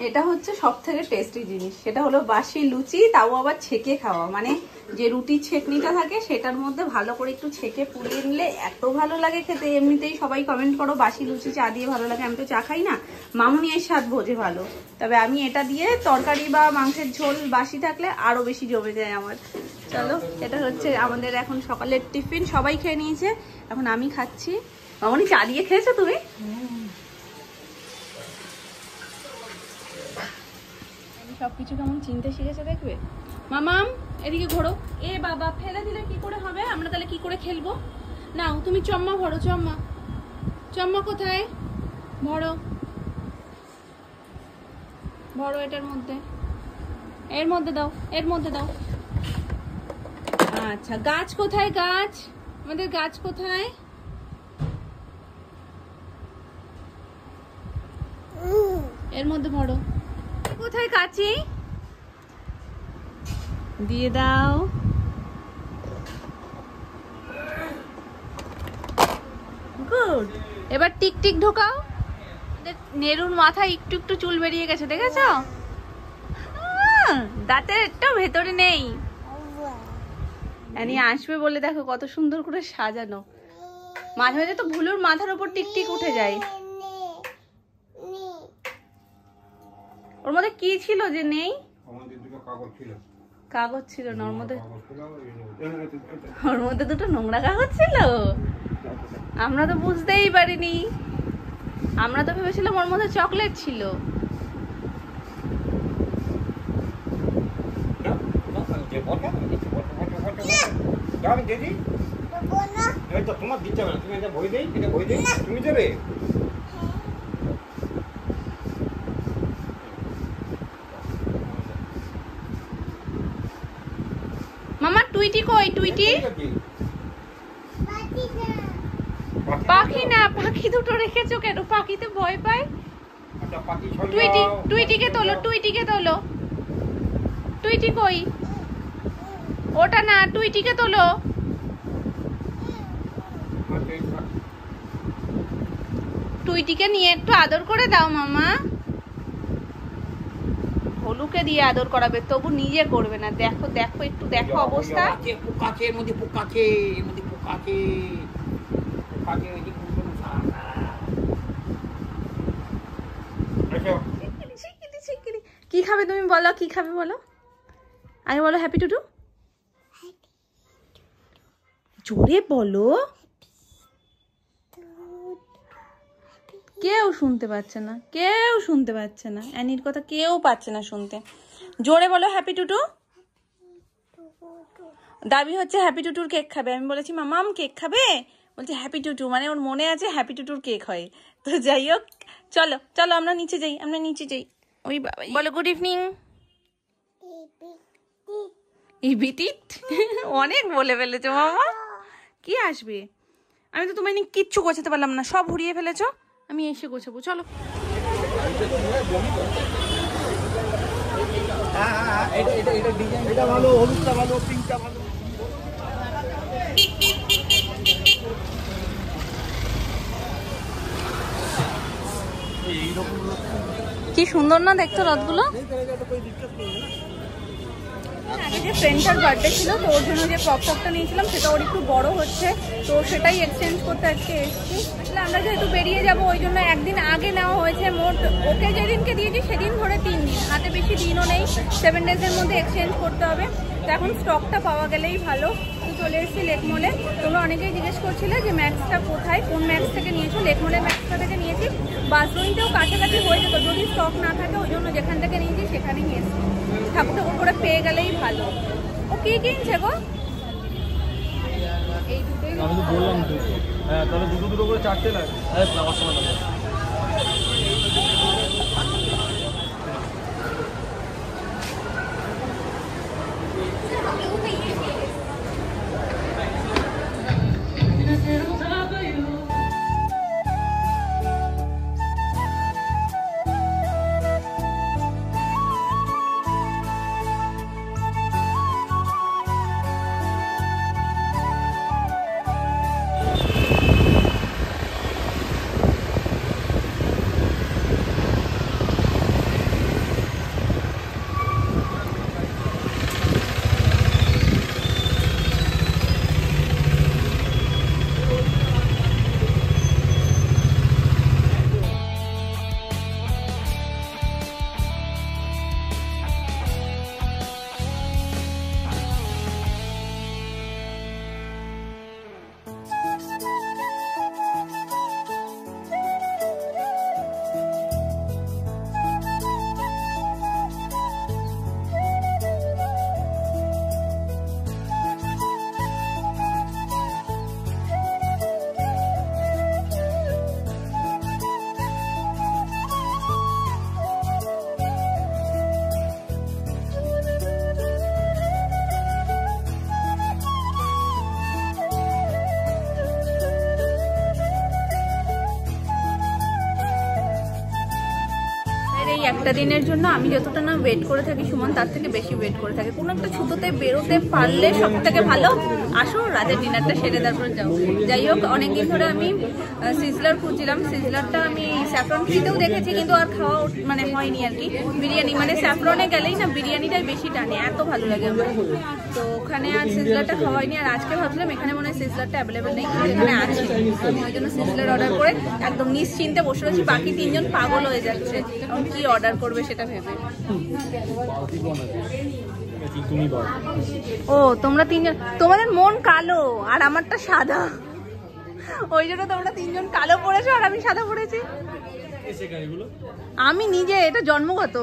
এটা হচ্ছে সবথেকে টেস্টি জিনিস, সেটা হলো বাসি লুচি, তাও আবার ছেঁকে খাওয়া। মানে যে রুটির ছেঁকনিটা থাকে সেটার মধ্যে ভালো করে একটু ছেঁকে পুড়িয়ে নিলে এত ভালো লাগে খেতে। এমনিতেই সবাই কমেন্ট করো বাসি লুচি চা দিয়ে ভালো লাগে, আমি তো চা খাই না, মামুনি এর স্বাদ বোঝে ভালো। তবে আমি এটা দিয়ে তরকারি বা মাংসের ঝোল বাসি থাকলে আরো বেশি জমে যায় আমার। চলো, এটা হচ্ছে আমাদের এখন সকালের টিফিন, সবাই খেয়ে নিয়েছে, এখন আমি খাচ্ছি। মামুনি চা দিয়ে খেয়েছো তুমি? সবকিছু কেমন চিনতে শিখেছে দেখবে। মামাম এদিকে ঘোরো। এ বাবা, ফেলে দিলে কি করে হবে, আমরা তাহলে কি করে খেলবো? নাও তুমি চম্মা ভরো, চম্মা। চম্মা কোথায়? ভরো ভরো এটার মধ্যে, এর মধ্যে দাও, এর মধ্যে দাও। আচ্ছা, গাছ কোথায়? গাছ, আমাদের গাছ কোথায়? এর মধ্যে ভরো। কোথায় কাচি? দিয়ে দাও। গুড। এবার টিক টিক ঢোকাও। নেরুর মাথায় একটু একটু চুল বেরিয়ে গেছে, দেখেছো? দাঁতের একটু ভেতরে নেই। এনি আসবে বলে দেখো কত সুন্দর করে সাজানো। মাঝে মাঝে তো ভুলুর মাথার উপর টিকটিক উঠে যায়। ওর মধ্যে কি ছিল যে নেই? কাগজ ছিল না ওর মধ্যে? ওর মধ্যে দুটো নোংরা কাগজ ছিল, আমরা তো বুঝতেই পারিনি। আমরা তো ভেবেছিলাম ওর মধ্যে চকলেট ছিল। তোমার দিতে হবে না, তুমি এটা বই দেই, এটা বই দেই, তুমি দেবে। মামা টুইটি কই? টুইটি পাখি না, পাখি দুটো রেখেছো কেন? পাখিতে ভয় পায়। টুইটি, টুইটিকে তোলো, টুইটিকে তোলো। টুইটি কই? ওটা না, টুইটিকে তোলো। টুইটিকে নিয়ে একটু আদর করে দাও মামা। হলুকে দিয়ে আদর করাবে, তবু নিজে করবে না। দেখো দেখো, একটু দেখো অবস্থা। পোকাকে এর মধ্যে, পোকাকে এর মধ্যে, পোকাকে পোকাকে কি খাবে তুমি বলো? কি খাবে বলো? আগে বলো হ্যাপি টুটু, জোরে বলো। কেউ শুনতে পাচ্ছে না, কেউ শুনতে পাচ্ছে না, অ্যানির কথা কেউ পাচ্ছে না শুনতে। জোরে বলো হ্যাপি টুটু। দাবি হচ্ছে হ্যাপি টুটুর কেক খাবে। আমি বলেছি মামাম কেক খাবে, বলছে হ্যাপি টুটু, মানে ওর মনে আছে হ্যাপি টুটুর কেক হয়। তো যাই হোক, চলো চলো আমরা নিচে যাই, আমরা নিচে যাই। ওই বাবা, বলো গুড ইভিনিং। ইবিটিট অনেক বলে ফেলেছো মামা। কি আসবে? আমি তো তোমায় কিচ্ছু গোছাতে পারলাম না, সব ঘুরিয়ে ফেলেছো। আমি এসে গোছাবো, চলো। এটা ভালো, হলুদটা ভালো, পিঙ্কটা ভালো। কি সুন্দর না দেখছো রথগুলো। আগে যে ফ্রেন্ডটার বার্থডে ছিল, তো ওর জন্য যে পপটা নিয়েছিলাম সেটা ওর একটু বড় হচ্ছে, তো সেটাই এক্সচেঞ্জ করতে আজকে এসেছি। আসলে আমরা যেহেতু বেরিয়ে যাব ওই জন্য একদিন আগে নেওয়া হয়েছে। মোট ওকে যেদিনকে দিয়েছি সেদিন ধরে 3 দিন, হাতে বেশি দিনও নেই, 7 ডেজের মধ্যে এক্সচেঞ্জ করতে হবে। তো এখন স্টকটা পাওয়া গেলেই ভালো। তো চলে এসেছি লেকমলে। তোমরা অনেকেই জিজ্ঞেস করছিলে যে ম্যাক্সটা কোথায়, কোন ম্যাক্স থেকে নিয়েছো। লেকমলের ম্যাক্সটা থেকে নিয়েছি। বাসরুমটাও কাছাকাছি হয়ে যেত যদি স্টক না থাকে, ওই জন্য যেখান থেকে নিয়েছি সেখানেই নিয়েছি। ঠাকুর ঠাকুর করে পেয়ে গেলেই ভালো। ও কি কিনছে গো? এই দুটোই আমি তো বললাম তো। হ্যাঁ, তাহলে দুটো দুটো করে 4টে লাগে। হ্যাঁ, আমার সময় লাগে। একটা দিনের জন্য আমি যতটা না ওয়েট করে থাকি সুমন তার থেকে বেশি ওয়েট করে থাকে। কোনো একটা ছুতোতে বেরোতে পারলে সব থেকে ভালো। আসো রাতের ডিনারটা সেরে তারপরে যাও। যাই হোক, অনেকদিন ধরে আমি সিজলার খুঁজছিলাম। সিজলারটা আমি স্যাফরন ফ্রিতেও দেখেছি কিন্তু আর খাওয়া মানে হয়নি আর কি। বিরিয়ানি মানে স্যাফরনে গেলেই না বিরিয়ানিটাই বেশি টানে, এত ভালো লাগে আমার। তো ওখানে আর সিজলারটা খাওয়া হয়নি। আর আজকে ভাবছিলাম এখানে মনে হয় সিজলারটা অ্যাভেলেবেল নেই, এখানে আছে। আমি ওই জন্য সিজলার অর্ডার করে একদম নিশ্চিন্তে বসে রয়েছি। বাকি তিনজন পাগল হয়ে যাচ্ছে এখন কি অর্ডার করবে সেটা ভেবে। ও তোমরা তিনজন, তোমাদের মন কালো আর আমারটা সাদা, ওই জন্য তোমরা তিনজন কালো পড়েছো আর আমি সাদা পড়েছি। আমি নিজে, এটা জন্মগত।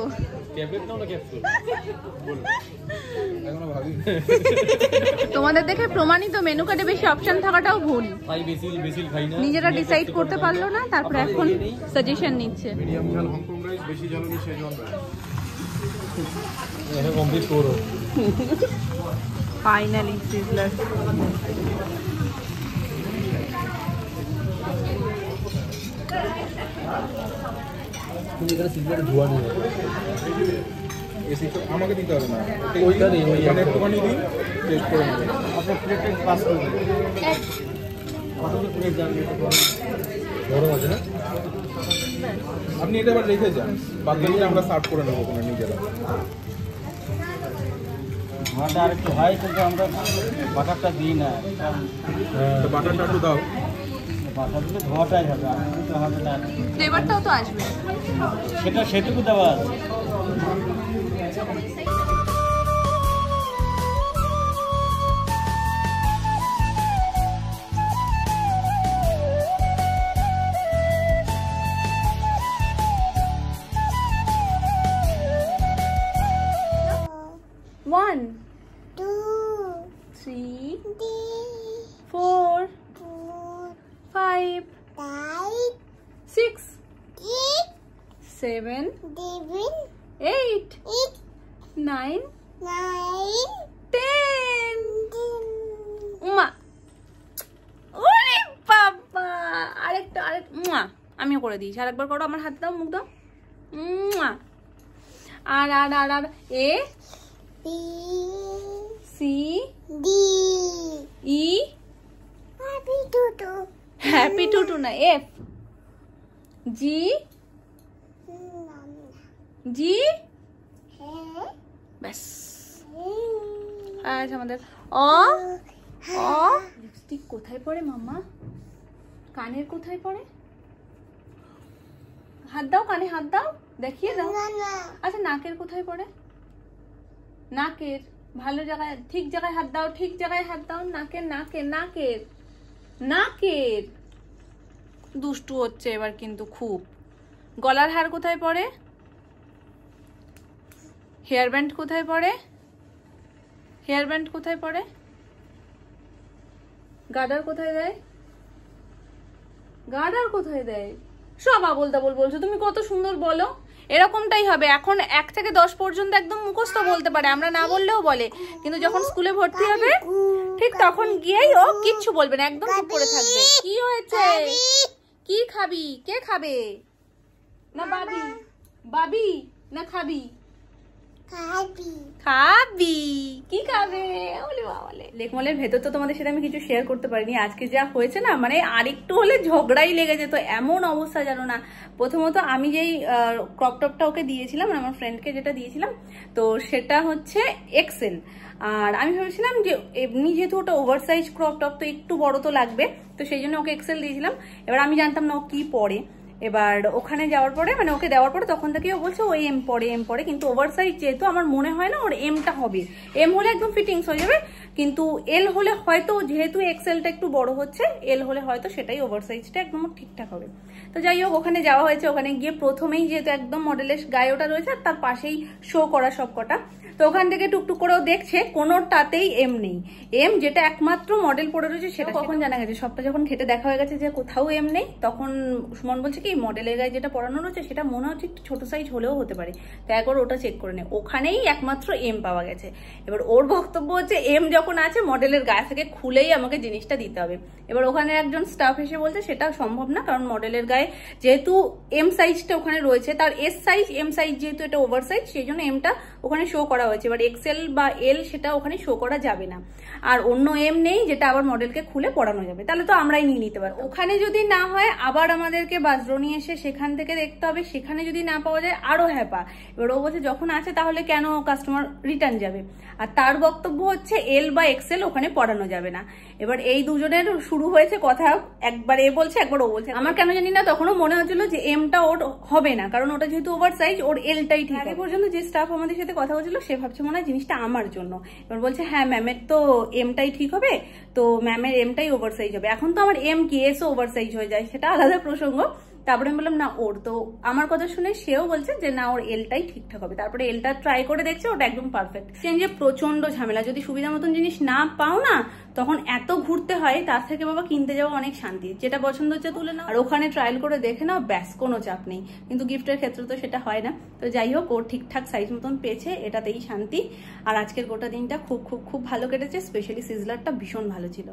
তোমাদের দেখে প্রমাণিত মেনু কার্ডে বেশি অপশন থাকাটাও ভুল। নিজেরা ডিসাইড করতে পারলো না, তারপরে এখন সাজেশন নিচ্ছে। Finally sizzler. আমাকে দিতে হবে না, একটুখানি দিন, টেস্ট করে নেবেন। আপনার প্লেটে পাস করে দেবেন। বড় আছে না, আপনি এটা আবার রেখে যান, বাকিটা আমরা সার্ভ করে নেবো ওখানে নিজেরা। ভাঁটা আর একটু হয় কিন্তু আমরা বাটারটা দিই না। বাটারটা একটু দাও। বাটার দিলে ধোয়াটাই হবে, আমি কিন্তু হবে না। ফ্লেভারটাও তো আসবে, সেটা সেটুকু দেওয়া আছে। One, 2, 3, 4, 5, 6, 7, 8, 9, 10. উমা, ওরে বাবা, আরেকটা উমা, আমিও করে দিয়েছি। আরেকবার করো, আমার হাত দাও, মুখ দাও। উমা, আর আর আর আর এ C D E Happy Tutu না F G G ব্যাস। আজ আমাদের অ লিপস্টিক কোথায় পড়ে মাম্মা? কানের কোথায় পড়ে? হাত দাও, কানে হাত দাও, দেখিয়ে দাও। আচ্ছা নাকের কোথায় পড়ে? নাকের ভালো জায়গায়, ঠিক জায়গায় হাত দাও, ঠিক জায়গায় হাত দাও। নাকের নাকের নাকের নাকের দুষ্টু হচ্ছে এবার কিন্তু খুব। গলার হার কোথায় পড়ে? হেয়ার ব্যান্ড কোথায় পড়ে? হেয়ার ব্যান্ড কোথায় পড়ে? গার্ডার কোথায় দেয়? গার্ডার কোথায় দেয়? সব আবোল তাবোল বলছো তুমি, কত সুন্দর বলো। এরকমটাই হবে এখন, 1 থেকে 10 পর্যন্ত একদম মুখস্থ বলতে পারে, আমরা না বললেও বলে। কিন্তু যখন স্কুলে ভর্তি হবে ঠিক তখন গিয়েই ও কিচ্ছু বলবে না, একদম চুপ করে থাকবে। কি হয়েছে? কি খাবি? কে খাবে? না বাবি, বাবি না খাবি? খাবি। কি খাবে? লেকমলের ভেতর তো তোমাদের সাথে আমি কিছু শেয়ার করতে পারিনি। আজকে যা হয়েছে না, মানে আরেকটু হলে ঝগড়াই লেগে যেত, এমন অবস্থা জানো না। প্রথমত আমি যেই ক্রপ টপটা ওকে দিয়েছিলাম, আমার ফ্রেন্ডকে যেটা দিয়েছিলাম, তো সেটা হচ্ছে এক্সেল। আর আমি ভেবেছিলাম যে এমনি যেহেতু ওটা ওভার সাইজ ক্রপ টপ, তো একটু বড় তো লাগবে, তো সেই জন্য ওকে এক্সেল দিয়েছিলাম। এবার আমি জানতাম না ও কি পরে। এবার ওখানে যাওয়ার পরে, মানে ওকে দেওয়ার পরে তখন থেকে ও বলছে ও এম পরে, কিন্তু ওভার সাইজ যেহেতু আমার মনে হয় না ওর এমটা হবে। এম হলে একদম ফিটিংস হয়ে যাবে, কিন্তু এল হলে হয়তো, যেহেতু এক্সেলটা একটু বড় হচ্ছে, এল হলে হয়তো সেটাই ওভার সাইজটা একদম ঠিকঠাক হবে। তো যাই হোক, ওখানে যাওয়া হয়েছে। ওখানে গিয়ে প্রথমেই যেহেতু একদম মডেলের গায়ে ওটা রয়েছে আর তার পাশেই শো করা সব কটা, তো ওখান থেকে টুকটুক করেও দেখছে কোনোটাতেই এম নেই। এম যেটা একমাত্র মডেল পড়ে রয়েছে সেটা কখন জানা গেছে, সবটা যখন ঘেটে দেখা হয়ে গেছে যে কোথাও এম নেই, তখন সুমন বলছে কি মডেলের গায়ে যেটা পড়ানো রয়েছে সেটা মনে হচ্ছে একটু ছোট সাইজ হলেও হতে পারে, তো একবার ওটা চেক করে নে, ওখানেই একমাত্র এম পাওয়া গেছে। এবার ওর বক্তব্য হচ্ছে এম যখন আছে মডেলের গায়ে থেকে খুলেই আমাকে জিনিসটা দিতে হবে। এবার ওখানে একজন স্টাফ এসে বলছে সেটা সম্ভব না, কারণ মডেলের গায়ে যেহেতু এম সাইজটা ওখানে রয়েছে, তার এস সাইজ এম সাইজ যেহেতু এটা ওভার সাইজ, সেই জন্য এমটা ওখানে শো করা হয়েছে। এবার এক্সেল বা এল সেটা ওখানে শো করা যাবে না, আর অন্য এম নেই যেটা আবার মডেলকে খুলে পড়ানো যাবে, তাহলে তো আমরাই নিয়ে নিতে পারবো। ওখানে যদি না হয় আবার আমাদেরকে বাজরো নিয়ে এসে সেখান থেকে দেখতে হবে, সেখানে যদি না পাওয়া যায় আরো হ্যাপা। এবার ও বলছে যখন আছে তাহলে কেন কাস্টমার রিটার্ন যাবে, আর তার বক্তব্য হচ্ছে এল বা এক্সেল ওখানে পড়ানো যাবে না। এবার এই দুজনের শুরু হয়েছে কথা, একবার এ বলছে একবার ও বলছে। আমার কেন জানি না তখনও মনে হচ্ছিল যে এমটা ওর হবে না, কারণ ওটা যেহেতু ওভার সাইজ, ওর এলটাই ঠিক। আগে পর্যন্ত যে স্টাফ আমাদের সাথে কথা বলছিল সে ভাবছে মনে হয় জিনিসটা আমার জন্য। এবার বলছে হ্যাঁ ম্যামের তো এমটাই ঠিক হবে, তো ম্যামের এমটাই ওভার সাইজ হবে। এখন তো আমার এম কি এসও ওভার সাইজ হয়ে যায়, সেটা আলাদা প্রসঙ্গ। তারপরে আমি বললাম না ওর, তো আমার কথা শুনে সেও বলছে যে না ওর এলটাই ঠিকঠাক হবে। তারপরে এলটা ট্রাই করে দেখছে, ওটা একদম পারফেক্ট। চেঞ্জে প্রচন্ড ঝামেলা, যদি সুবিধা মতন জিনিস না পাও না তখন এত ঘুরতে হয়, তার থেকে বাবা কিনতে যাওয়া অনেক শান্তি, যেটা পছন্দ হচ্ছে তুলে নাও আর ওখানে ট্রায়াল করে দেখে নাও, ব্যাস কোনো চাপ নেই। কিন্তু গিফটের ক্ষেত্রে তো সেটা হয় না। তো যাই হোক, ওর ঠিকঠাক সাইজ মতন পেয়েছে, এটাতেই শান্তি। আর আজকের গোটা দিনটা খুব খুব খুব ভালো কেটেছে, স্পেশালি সিজলারটা ভীষণ ভালো ছিল।